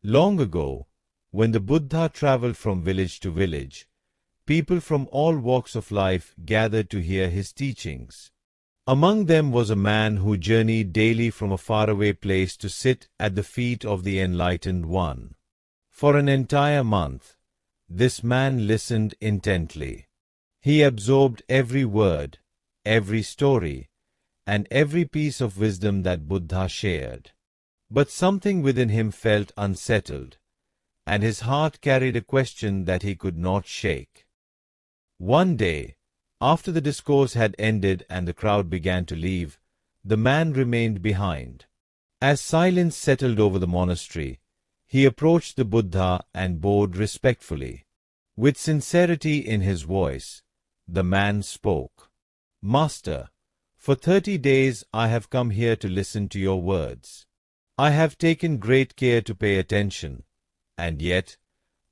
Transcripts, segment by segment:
Long ago, when the Buddha traveled from village to village, people from all walks of life gathered to hear his teachings. Among them was a man who journeyed daily from a faraway place to sit at the feet of the Enlightened One. For an entire month, this man listened intently. He absorbed every word, every story, and every piece of wisdom that Buddha shared. But something within him felt unsettled, and his heart carried a question that he could not shake. One day, after the discourse had ended and the crowd began to leave, the man remained behind. As silence settled over the monastery, he approached the Buddha and bowed respectfully. With sincerity in his voice, the man spoke. "Master, for 30 days I have come here to listen to your words. I have taken great care to pay attention, and yet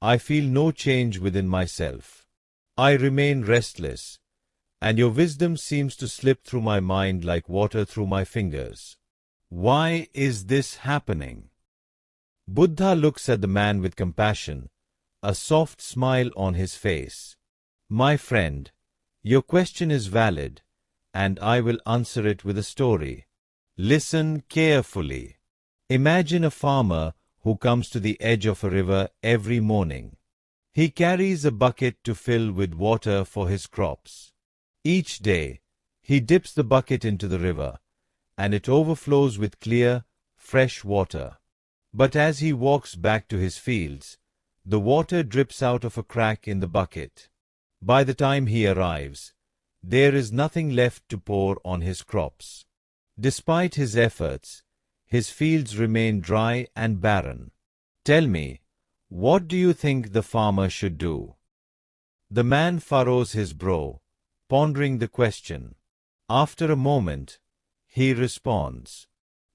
I feel no change within myself. I remain restless, and your wisdom seems to slip through my mind like water through my fingers. Why is this happening?" Buddha looks at the man with compassion, a soft smile on his face. "My friend, your question is valid, and I will answer it with a story. Listen carefully. Imagine a farmer who comes to the edge of a river every morning. He carries a bucket to fill with water for his crops. Each day, he dips the bucket into the river, and it overflows with clear, fresh water. But as he walks back to his fields, the water drips out of a crack in the bucket. By the time he arrives, there is nothing left to pour on his crops. Despite his efforts, his fields remain dry and barren. Tell me, what do you think the farmer should do?" The man furrows his brow, pondering the question. After a moment, he responds,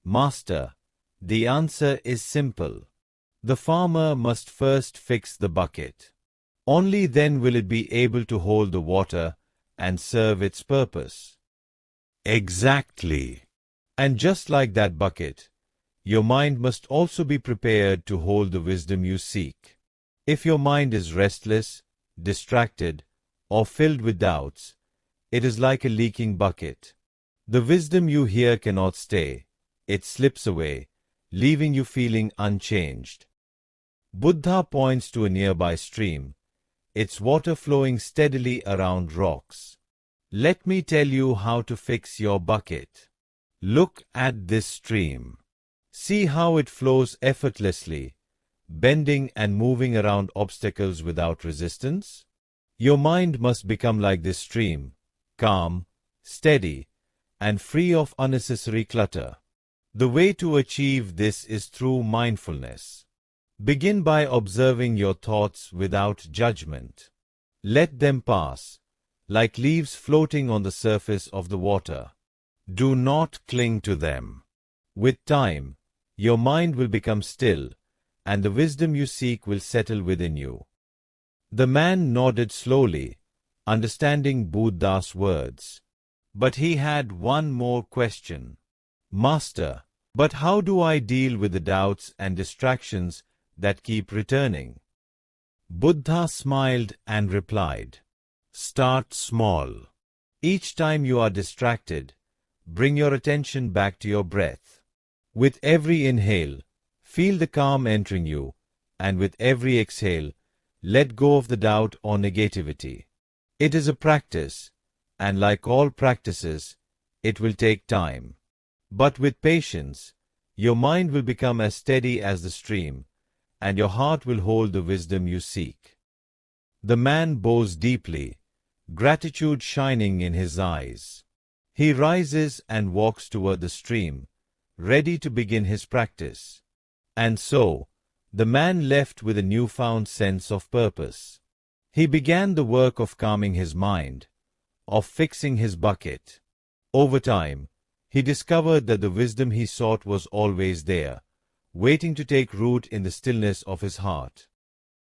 "Master, the answer is simple. The farmer must first fix the bucket. Only then will it be able to hold the water and serve its purpose." Exactly. And just like that bucket, your mind must also be prepared to hold the wisdom you seek. If your mind is restless, distracted, or filled with doubts, it is like a leaking bucket. The wisdom you hear cannot stay. It slips away, leaving you feeling unchanged. Buddha points to a nearby stream, its water flowing steadily around rocks. "Let me tell you how to fix your bucket. Look at this stream. See how it flows effortlessly, bending and moving around obstacles without resistance? Your mind must become like this stream, calm, steady, and free of unnecessary clutter. The way to achieve this is through mindfulness. Begin by observing your thoughts without judgment. Let them pass, like leaves floating on the surface of the water. Do not cling to them. With time, your mind will become still, and the wisdom you seek will settle within you." The man nodded slowly, understanding Buddha's words. But he had one more question. "Master, but how do I deal with the doubts and distractions that keep returning?" Buddha smiled and replied, "Start small. Each time you are distracted, bring your attention back to your breath. With every inhale, feel the calm entering you, and with every exhale, let go of the doubt or negativity. It is a practice, and like all practices, it will take time. But with patience, your mind will become as steady as the stream, and your heart will hold the wisdom you seek." The man bows deeply, gratitude shining in his eyes. He rises and walks toward the stream, ready to begin his practice. And so, the man left with a newfound sense of purpose. He began the work of calming his mind, of fixing his bucket. Over time, he discovered that the wisdom he sought was always there, waiting to take root in the stillness of his heart.